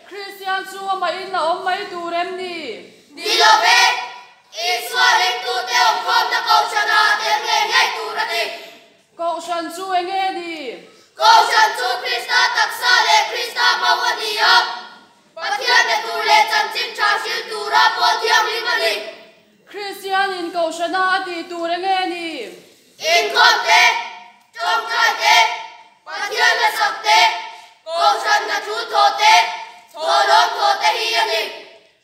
Christian su mai na om mai durem ni. Dilobe, Israel tu khom na câu sân à tiếng nghe ngay tu ra đi câu sân chú anh nghe đi câu sân chú Krista tác sa lệ Krista mong anh đi học bắt thiên để tu lệ chân chính cha siêu tu ra bộ thiêng đi mà đi Christian in câu sân à đi tu anh nghe đi in khom thế trong trai thế bắt thiên là sập thế câu sân là chú thô thế thô lớn thô thế hi anh đi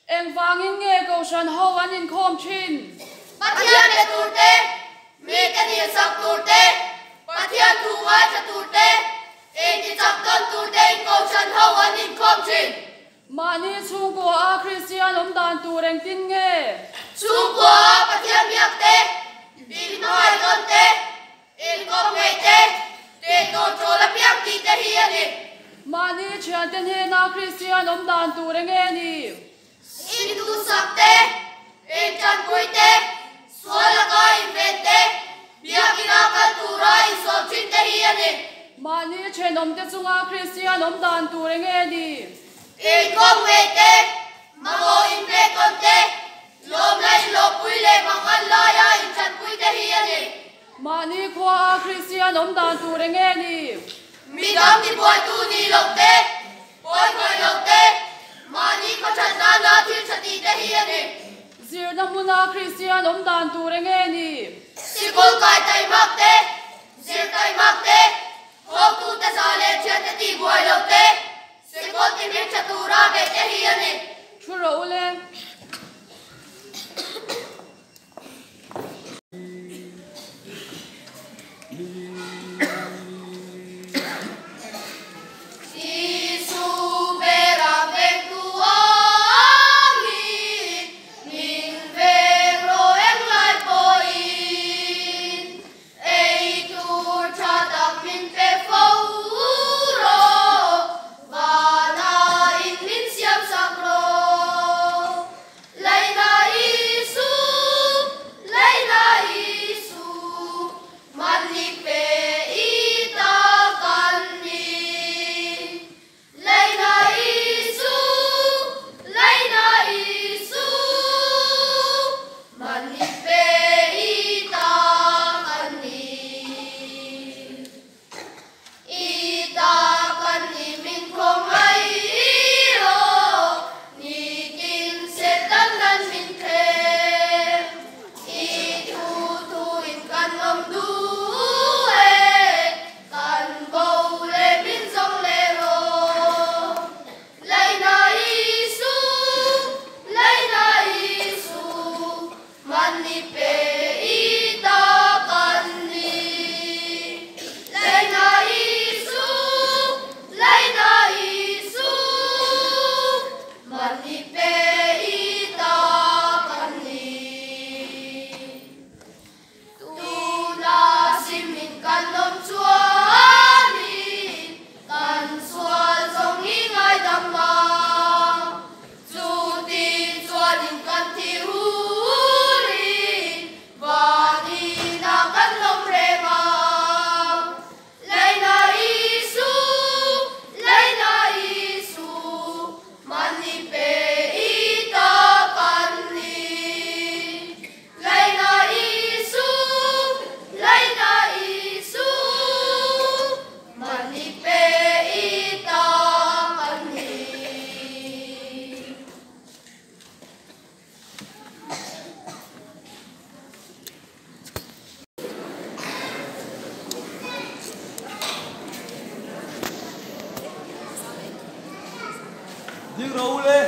em vang in nghe câu sân hậu anh in khom chin bắt thiên để tu thế mi cái gì sập tu thế bắt thiên thu ngay cho tu thế em chỉ sập tôn tu thế câu sân hậu anh in khom chin mà ni chung của a Christian ông đàn tu anh tin nghe chung của bắt thiên biết thế đi nói tôn thế em không nghe thế thế tôi cho là biết gì thế hi anh đi mà ni chuyện tên he na Christian ông đàn tu anh nghe đi in tu sắp thế em chân cuối thế xóa là coi em về thế biết khi nào cần tu ra em sớm chín thế hi anh đi mà ni chuyện ông tên chung a Christian ông đàn tu anh nghe đi em không về thế mà ngồi em về con thế lốm này lốp cuối lệ mong ăn lại em chân cuối thế hi anh đi mà ni khoa a Christian ông đàn tu anh nghe đi mi đam thì bồi tu đi lộc thế bồi người lộc thế mà ni có chân ra là thiên sẽ đi thế hi anh đi Zir na muna Christian ông đàn tu anh nghe đi si cô cài tay mắc thế zir tay mắc thế hộp tu ta ra lên chuyện thế đi bồi lộc thế si cô tìm biết cho tu ra về thế hi anh đi chú rậu lên Đi đâu lên?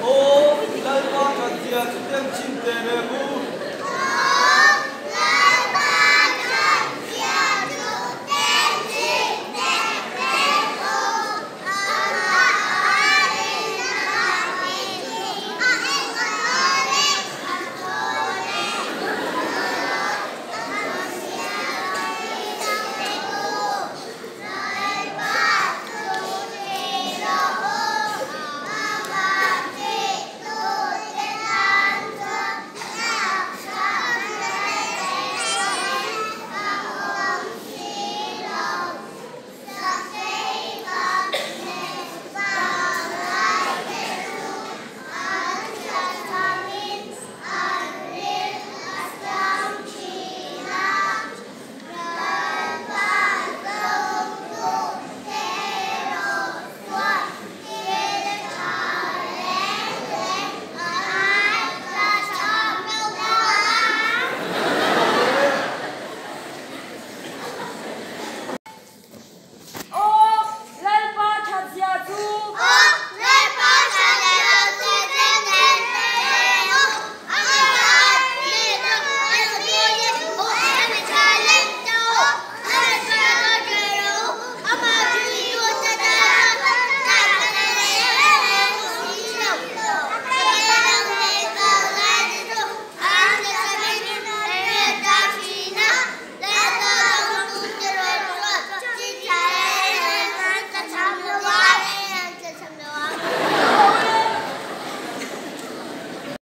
Ô, đây con còn tiền tiền chim tiền này